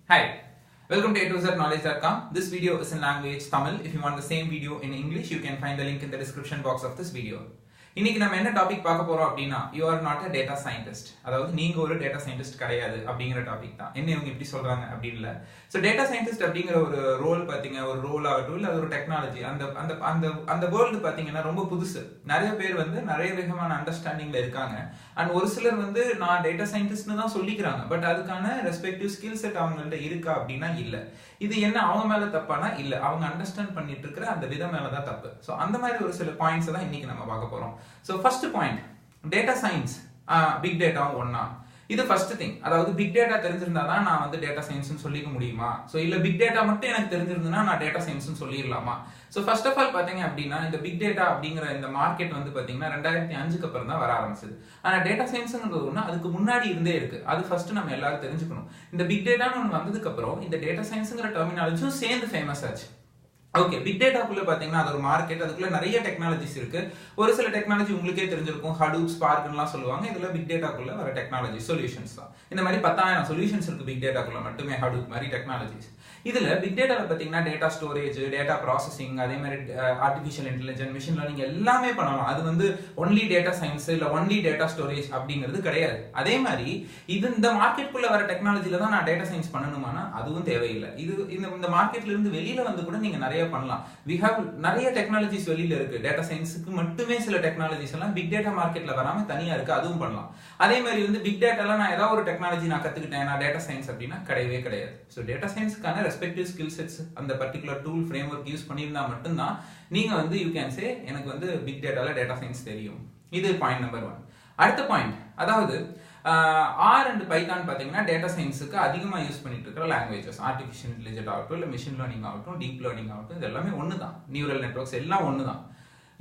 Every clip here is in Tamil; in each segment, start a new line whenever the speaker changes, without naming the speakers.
Hi, welcome to A2ZKnowledge.com. This video is in language Tamil. If you want the same video in English, you can find the link in the description box of this video. இன்னைக்கு நம்ம என்ன டாபிக் பார்க்க போறோம் அப்படின்னா you are not a data scientist. அதாவது நீங்க ஒரு டேட்டா சயின்டிஸ்ட் கிடையாது அப்படிங்கிற டாபிக் தான். என்ன இவங்க இப்படி சொல்றாங்க அப்படி இல்ல. சோ டேட்டா சயின்டிஸ்ட் அப்படிங்கிற ஒரு ரோல் பாத்தீங்க, ஒரு ரோல் ஆகட்டும் இல்ல அது ஒரு டெக்னாலஜி, அந்த வேர்ல்டு பாத்தீங்கன்னா ரொம்ப புதுசு. நிறைய பேர் வந்து நிறைய விதமான அண்டர்ஸ்டாண்டிங்ல இருக்காங்க. அண்ட் ஒரு சிலர் வந்து நான் டேட்டா சயின்டிஸ்ட்னு தான் சொல்லிக்கிறாங்க. பட் அதுக்கான ரெஸ்பெக்டிவ் ஸ்கில் செட் அவங்கள்ட்ட இருக்கா அப்படின்னா இல்ல. இது என்ன அவங்க மேல தப்பானா இல்ல, அவங்க அண்டர்ஸ்டாண்ட் பண்ணிட்டு இருக்கிற அந்த விதம் மேலதான் தப்பு. சோ அந்த மாதிரி ஒரு சில பாயிண்ட்ஸ் தான் இன்னைக்கு நம்ம பார்க்க போறோம். So first point, data science big டேட்டாவும் ஒன்னா. இது ஃபர்ஸ்ட் திங். அதாவது பிக் டேட்டா தெரிஞ்சிருந்தா தான் நான் வந்து டேட்டா சயின்ஸ் சொல்லிக்க முடியுமா? சோ இல்ல பிக் டேட்டா மட்டும் எனக்கு தெரிஞ்சிருந்தா நான் டேட்டா சயின்ஸ் சொல்லிடலாமா? சோ ஃபர்ஸ்ட் ஆஃப் ஆல் பாத்தீங்க அப்படின்னா இந்த பிக் டேட்டா அப்படிங்கிற இந்த மார்க்கெட் வந்து பாத்தீங்கன்னா 2005க்கு அப்புறம் தான் வர ஆரம்பிச்சது. ஆனா டேட்டா சயின்ஸ்ங்கிறது ஒண்ணு அதுக்கு முன்னாடி இருந்தே இருக்கு. அது ஃபர்ஸ்ட் நம்ம எல்லாரும் தெரிஞ்சுக்கணும். இந்த பிக் டேட்டான்னு ஒன்று வந்ததுக்கு அப்புறம் இந்த டேட்டா சயின்ஸ்ங்கிற டெர்மினாலஜியும் சேர்ந்து ஃபேமஸ் ஆச்சு. ஓகே, பிக் டேட்டாக்குள்ள பாத்தீங்கன்னா அது ஒரு மார்க்கெட், அதுக்குள்ள நிறைய டெக்னாலஜிஸ் இருக்கு. ஒரு சில டெக்னாலஜி உங்களுக்கே தெரிஞ்சிருக்கும், ஹடூப், ஸ்பார்க்லாம் சொல்லுவாங்க. இதுல பிக் டேட்டாக்குள்ள வர டெக்னாலஜி சொல்யூஷன்ஸ் தான். இந்த மாதிரி 10,000 சொல்யூஷன்ஸ் இருக்கு பிக் டேட்டாக்குள்ள மட்டுமே, ஹடூப் மாதிரி டெக்னாலஜிஸ். இதுல பிக் டேட்டால பாத்தீங்கன்னா டேட்டா ஸ்டோரேஜ், டேட்டா ப்ராசஸிங், அதே மாதிரி ஆர்டிஃபிஷியல் இன்டெலிஜென்ஸ், மிஷின் லேர்னிங் எல்லாமே பண்ணலாம். அது வந்து ஒன்லி டேட்டா சயின்ஸ் இல்ல ஒன்லி டேட்டா ஸ்டோரேஜ் அப்படிங்கிறது கிடையாது. அதே மாதிரி இது இந்த மார்க்கெட்டுக்குள்ள வர டெக்னாலஜில தான் நான் டேட்டா சயின்ஸ் பண்ணணுமானா அதுவும் தேவையில்லை. இது இந்த மார்க்கெட்ல இருந்து வெளியில வந்து கூட நீங்க நிறைய பண்ணலாம். we have நிறைய டெக்னாலஜிஸ் வெளியில இருக்கு. டேட்டா சயின்ஸ்க்கு மட்டுமே சில டெக்னாலஜிஸ் எல்லாம் பிக் டேட்டா மார்க்கெட்ல வராம தனியா இருக்கு, அதுவும் பண்ணலாம். அதே மாதிரி வந்து பிக் டேட்டால நான் ஏதாவது ஒரு டெக்னாலஜி நான் கத்துக்கிட்டேன், நான் டேட்டா சயின்ஸ் அப்படின்னா கிடையவே கிடையாது. சோ டேட்டா சயின்ஸ்க்கான ரெஸ்பெக்டிவ் ஸ்கில் செட்ஸ் அந்த particular tool framework use பண்ணியிருந்தா மட்டும்தான் நீங்க வந்து யூ கேன் சே எனக்கு வந்து பிக் டேட்டால டேட்டா சயின்ஸ் தெரியும். இது பாயிண்ட் நம்பர் 1. அடுத்த பாயிண்ட், அதாவது ஆர் அண்ட் பைத்தான் பாத்தீங்கன்னா டேட்டா சயின்ஸுக்கு அதிகமா யூஸ் பண்ணிட்டு இருக்கிற லாங்குவேஜஸ். ஆர்டிஃபிஷியல் இன்டெலிஜென்ஸ் ஆகட்டும் இல்ல மிஷின் லேர்னிங் ஆகட்டும், டீப் லேர்னிங் ஆகட்டும், இது எல்லாமே ஒண்ணுதான். நியூரல் நெட்வொர்க்ஸ் எல்லாம் ஒண்ணுதான்.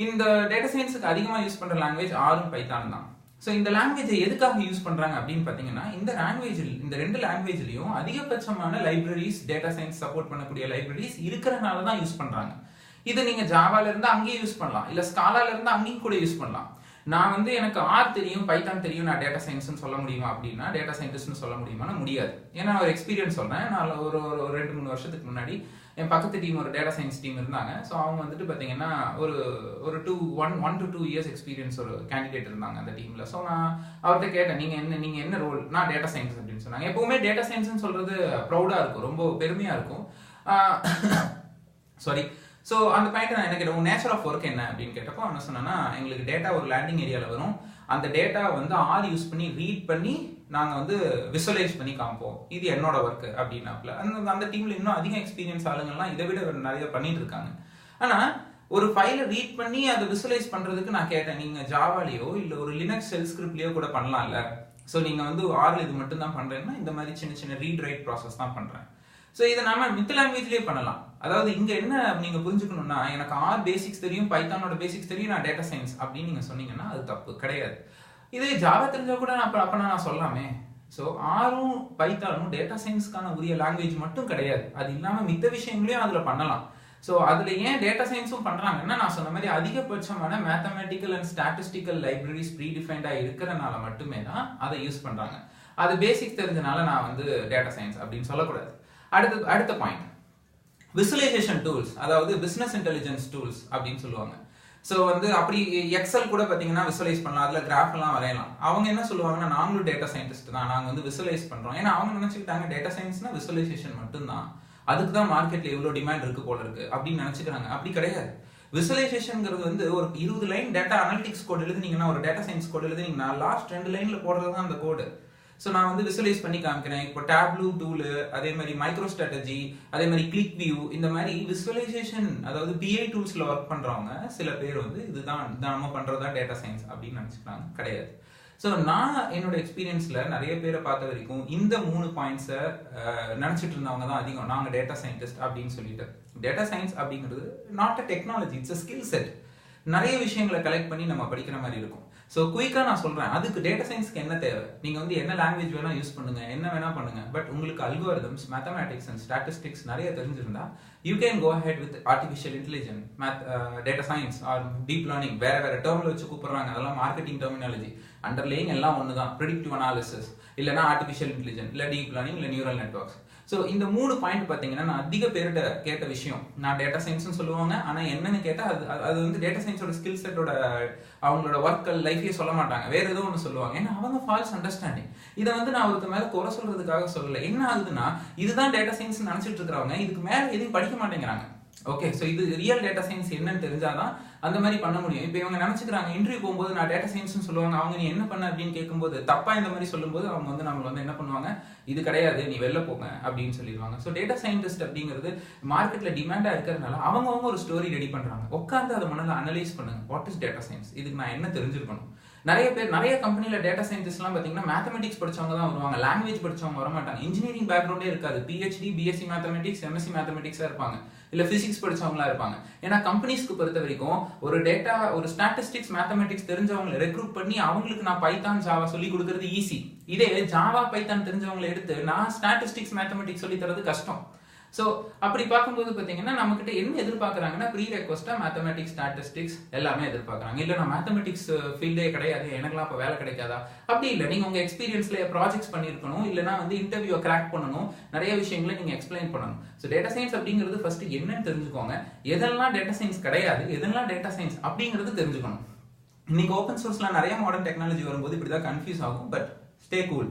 இந்த டேட்டா சயின்ஸுக்கு அதிகமா யூஸ் பண்ற லாங்குவேஜ் ஆரும் பைத்தான் தான். சோ இந்த லாங்குவேஜை எதுக்காக யூஸ் பண்றாங்க அப்படின்னு பாத்தீங்கன்னா இந்த ரெண்டு லாங்குவேஜ்லயும் அதிகபட்சமான லைப்ரரிஸ், டேட்டா சயின்ஸ் சப்போர்ட் பண்ணக்கூடிய லைப்ரரிஸ் இருக்கிறனால தான் யூஸ் பண்றாங்க. இது நீங்க ஜாவால இருந்து அங்கேயே யூஸ் பண்ணலாம், இல்ல ஸ்காலால இருந்து அங்கேயும் கூட யூஸ் பண்ணலாம். நான் வந்து எனக்கு ஆர் தெரியும், பைத்தான் தெரியும், நான் டேட்டா சயின்ஸ் சொல்ல முடியுமா அப்படின்னா டேட்டா சயின்டிஸ்ட் சொல்ல முடியுமா? முடியாது. ஏன்னா ஒரு எக்ஸ்பீரியன்ஸ் சொல்றேன். நான் ஒரு 2-3 வருஷத்துக்கு முன்னாடி என் பக்கத்து டீம் ஒரு டேட்டா சயின்ஸ் டீம் இருந்தாங்க. ஸோ அவங்க வந்துட்டு பார்த்தீங்கன்னா ஒரு 1 to 2 இயர்ஸ் எக்ஸ்பீரியன்ஸ் ஒரு கேண்டிடேட் இருந்தாங்க அந்த டீம்ல. ஸோ நான் அவர்கிட்ட கேட்டேன், நீங்க என்ன ரோல்? நான் டேட்டா சயின்ஸ் அப்படின்னு சொன்னாங்க. எப்பவுமே டேட்டா சயின்ஸ் சொல்றது ப்ரௌடா இருக்கும், ரொம்ப பெருமையா இருக்கும். சாரி. ஸோ அந்த பாயிண்ட் நான் எனக்கு நேச்சர் ஆஃப் ஒர்க் என்ன அப்படின்னு கேட்டப்போ என்ன சொன்னா, எங்களுக்கு டேட்டா ஒரு லேண்டிங் ஏரியாவில் வரும். அந்த டேட்டா வந்து ஆர் யூஸ் பண்ணி ரீட் பண்ணி நாங்கள் வந்து விசுவலைஸ் பண்ணி காமிப்போம். இது என்னோட ஒர்க் அப்படின்னாப்ல. அந்த டீம்ல இன்னும் அதிக எக்ஸ்பீரியன்ஸ் ஆளுங்கள்லாம் இதை விட நிறைய பண்ணிட்டு இருக்காங்க. ஆனா ஒரு ஃபைலை ரீட் பண்ணி அதை விசுவலைஸ் பண்றதுக்கு நான் கேட்டேன், நீங்க ஜாவாலேயோ இல்லை ஒரு லினக்ஸ் ஷெல் ஸ்கிரிப்ட்லயோ கூட பண்ணலாம்ல. ஸோ நீங்க வந்து ஆர்ல இது மட்டும் தான் பண்றேன்னா இந்த மாதிரி சின்ன சின்ன ரீட் ரைட் ப்ராசஸ் தான் பண்றேன். ஸோ இதை நாம மித்த லாங்குவேஜ்லேயே பண்ணலாம். அதாவது இங்க என்ன நீங்க புரிஞ்சுக்கணும்னா, எனக்கு ஆர் பேசிக்ஸ் தெரியும், பைத்தானோட பேசிக்ஸ் தெரியும், நான் டேட்டா சயின்ஸ் அப்படின்னு நீங்க சொன்னீங்கன்னா அது தப்பு கிடையாது. இதே ஜாவா தெரிஞ்சா கூட அப்பனா நான் சொல்லாமே. ஸோ ஆரும் பைத்தானும் டேட்டா சயின்ஸ்க்கான உரிய லாங்குவேஜ் மட்டும் கிடையாது. அது இல்லாம மித்த விஷயங்களையும் அதுல பண்ணலாம். ஸோ அதுல ஏன் டேட்டா சயின்ஸும் பண்றாங்கன்னா, நான் சொன்ன மாதிரி அதிகபட்சமான மேத்தமெட்டிக்கல் அண்ட் ஸ்டாட்டிஸ்டிக்கல் லைப்ரரிஸ் ப்ரீடிஃபைண்டா இருக்கிறனால மட்டுமே தான் அதை யூஸ் பண்றாங்க. அது பேசிக் தெரிஞ்சனால நான் வந்து டேட்டா சயின்ஸ் அப்படின்னு சொல்லக்கூடாது. அடுத்த பாயிண்ட், விசுவலைசேஷன் டூல்ஸ், அதாவது பிசினஸ் இன்டெலிஜென்ஸ் டூல்ஸ் அப்படின்னு சொல்லுவாங்க. ஸோ வந்து அப்படி எக்ஸல் கூட பார்த்தீங்கன்னா விசுவலைஸ் பண்ணலாம், அதில் கிராஃப் எல்லாம் வரையலாம். அவங்க என்ன சொல்லுவாங்கன்னா, நாங்களும் டேட்டா சயின்டிஸ்ட் தான், நாங்கள் வந்து விசுவலைஸ் பண்றோம். ஏன்னா அவங்க நினைச்சுக்கிட்டாங்க டேட்டா சயின்ஸ்னா விசுவலைசேஷன் மட்டும்தான், அதுக்கு தான் மார்க்கெட்ல எவ்வளோ டிமாண்ட் இருக்கு போல இருக்கு அப்படின்னு நினைச்சுக்கிறாங்க. அப்படி கிடையாது. விசுவலைசேஷன்ங்கிறது வந்து ஒரு 20 லைன் டேட்டா அனலிட்டிக்ஸ் கோட் எழுதுனீங்கன்னா, ஒரு டேட்டா சயின்ஸ் கோட் எழுதுனீங்கன்னா லாஸ்ட் 2 லைன்ல போடுறது தான் அந்த கோடு. ஸோ நான் வந்து விசுவலைஸ் பண்ணி காமிக்கிறேன். இப்போ டேப்லூ டூலு, அதே மாதிரி மைக்ரோ ஸ்ட்ராட்டஜி, அதே மாதிரி கிளிக் வியூ, இந்த மாதிரி விசுவலைசேஷன் அதாவது பிஐ டூல்ஸ்ல ஒர்க் பண்றவங்க சில பேர் வந்து இதுதான் நம்ம பண்றதா டேட்டா சயின்ஸ் அப்படின்னு நினைச்சுக்கிறாங்க. கிடையாது. ஸோ நான் என்னோட எக்ஸ்பீரியன்ஸ்ல நிறைய பேரை பார்த்த வரைக்கும் இந்த 3 பாயிண்ட்ஸை நினைச்சிட்டு இருந்தவங்க தான் அதிகம். நாங்க டேட்டா சயின்டிஸ்ட் அப்படின்னு சொல்லிட்டு. டேட்டா சயின்ஸ் அப்படிங்கிறது not a technology, it's a skill set. நிறைய விஷயங்களை கலெக்ட் பண்ணி நம்ம படிக்கிற மாதிரி இருக்கும். ஸோ குயிக்கா நான் சொல்றேன், அதுக்கு டேட்டா சயின்ஸ்க்கு என்ன தேவை? நீங்க வந்து என்ன லாங்குவேஜ் வேணா யூஸ் பண்ணுங்க, என்ன வேணா பண்ணுங்க. பட் உங்களுக்கு அல்கோரிதம்ஸ், மேத்தமேட்டிக்ஸ் அண்ட் ஸ்டாட்டிஸ்டிக்ஸ் நிறைய தெரிஞ்சிருந்தா you can go ahead with artificial intelligence, data science or deep learning. வேற டேர்ம்ல வச்சு கூப்பிடுறாங்க, அதெல்லாம் மார்க்கெட்டிங் டெர்மினாலஜி. அண்டர்லேயிங் எல்லாம் ஒன்று தான். ப்ரெடிக்டிவ் அனாலிசிஸ், இல்லைனா ஆர்டிஃபிஷியல் இன்டெலிஜென்ஸ், இல்லை டீப் லேர்னிங், இல்லை நியூரல் நெட்வொர்க்ஸ். ஸோ இந்த 3 பாயிண்ட் பார்த்தீங்கன்னா நான் அதிக பேர்கிட்ட கேட்ட விஷயம். நான் டேட்டா சயின்ஸ்னு சொல்லுவாங்க, ஆனால் என்னன்னு கேட்டால் அது வந்து டேட்டா சயின்ஸோட ஸ்கில் செட்டோட அவங்களோட ஒர்க் லைஃபே சொல்ல மாட்டாங்க, வேற ஏதோ ஒன்று சொல்லுவாங்க. ஏன்னா அவங்க ஃபால்ஸ் அண்டர்ஸ்டாண்டிங். இதை வந்து நான் ஒருத்தர் மேலே குறை சொல்றதுக்காக சொல்லலை. என்ன ஆகுதுன்னா, இதுதான் டேட்டா சயின்ஸ் நினச்சிட்டு இருக்கிறவங்க இதுக்கு மேலே எதையும் படிக்க மாட்டேங்கிறாங்க. ஓகே, ஸோ இது ரியல் டேட்டா சயின்ஸ் என்னன்னு தெரிஞ்சாதான் அந்த மாதிரி பண்ண முடியும். இப்போ இவங்க நினைச்சுக்கிறாங்க இன்டர்வியூ போகும்போது நான் டேட்டா சயின்ஸ்னு சொல்லுவாங்க, அவங்க நீ என்ன பண்ண அப்படின்னு கேட்கும்போது தப்பா இந்த மாதிரி சொல்லும்போது அவங்க வந்து நம்மள வந்து என்ன பண்ணுவாங்க, இது கிடையாது நீ வெளில போங்க அப்படின்னு சொல்லிடுவாங்க. ஸோ டேட்டா சயின்டிஸ்ட் அப்படிங்கிறது மார்க்கெட்ல டிமாண்டா இருக்கிறதுனால அவங்கவுங்க ஒரு ஸ்டோரி ரெடி பண்றாங்க. உட்காந்து அதை முன்னால அனலைஸ் பண்ணுங்க. வாட் இஸ் டேட்டா சயின்ஸ், இதுக்கு நான் என்ன தெரிஞ்சிருக்கணும். நிறைய கம்பெனில டேட்டா சயின்டிஸ்ட்லாம் பார்த்தீங்கன்னா மேத்தமெட்டிக்ஸ் படிச்சவங்க தான் வருவாங்க, லாங்குவேஜ் படிச்சவங்க வர மாட்டாங்க. இன்ஜினியரிங் பேக்ரவுண்டே இருக்காது. பிஹெச்டி, பிஎஸ்சி மேத்தமெட்டிக்ஸ், எம்எஸ்சி மேத்தமெட்டிக்ஸா இருப்பாங்க, இல்ல பிசிக்ஸ் படிச்சவங்களா இருப்பாங்க. ஏன்னா கம்பெனிஸ்க்கு பொறுத்த வரைக்கும் ஒரு ஸ்டாட்டிஸ்டிக்ஸ் மேத்தமெட்டிக்ஸ் தெரிஞ்சவங்களை ரெக்ரூட் பண்ணி அவங்களுக்கு நான் பைத்தான் ஜாவா சொல்லி கொடுக்கறது ஈஸி. இதே ஜாவா பைத்தான் தெரிஞ்சவங்களை எடுத்து நான் ஸ்டாட்டிஸ்டிக்ஸ் மேத்தமெட்டிக்ஸ் சொல்லி தரது கஷ்டம். ஸோ அப்படி பார்க்கும்போது பார்த்தீங்கன்னா நம்மகிட்ட என்ன எதிர்பார்க்குறாங்கன்னா ப்ரீ ரெக்வஸ்டா மேத்தமெட்டிக்ஸ், ஸ்டாட்டிஸ்டிக்ஸ் எல்லாமே எதிர்பார்க்குறாங்க. இல்லை நான் மேத்தமெட்டிக்ஸ் ஃபீல்டே கிடையாது, எனக்குலாம் அப்போ வேலை கிடைக்காதா? அப்படி இல்லை. நீங்கள் உங்கள் எக்ஸ்பீரியன்ஸ்ல ப்ராஜெக்ட்ஸ் பண்ணியிருக்கணும், இல்லைனா வந்து இன்டர்வியூ கிராக் பண்ணணும், நிறைய விஷயங்களை நீங்கள் எக்ஸ்பிளைன் பண்ணணும். ஸோ டேட்டா சயின்ஸ் அப்படிங்கிறது ஃபர்ஸ்ட் என்னன்னு தெரிஞ்சுக்கோங்க. எதெல்லாம் டேட்டா சயின்ஸ் கிடையாது, எதெல்லாம் டேட்டா சயின்ஸ் அப்படிங்கிறது தெரிஞ்சுக்கணும். இன்னைக்கு ஓப்பன் சோர்ஸ்ல நிறைய மாடர்ன் டெக்னாலஜி வரும்போது இப்படிதான் கன்ஃபியூஸ் ஆகும். But stay cool.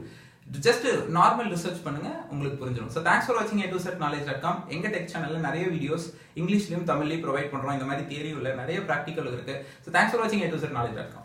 Just normal research பண்ணுங்க, உங்களுக்கு புரிஞ்சிடும். ஸோ தேங்க்ஸ் ஃபார் வாட்சிங் a2zknowledge.com. எங்க டெக் சேனல்ல நிறைய வீடியோஸ் இங்கிலீஷ்லயும் தமிழ்லயும் ப்ரொவைட் பண்றோம். இந்த மாதிரி தியரி உள்ள நிறைய ப்ராக்டிக்கல் இருக்கு. ஸோ தேங்க்ஸ் ஃபார் வாட்சிங் a2zknowledge.com.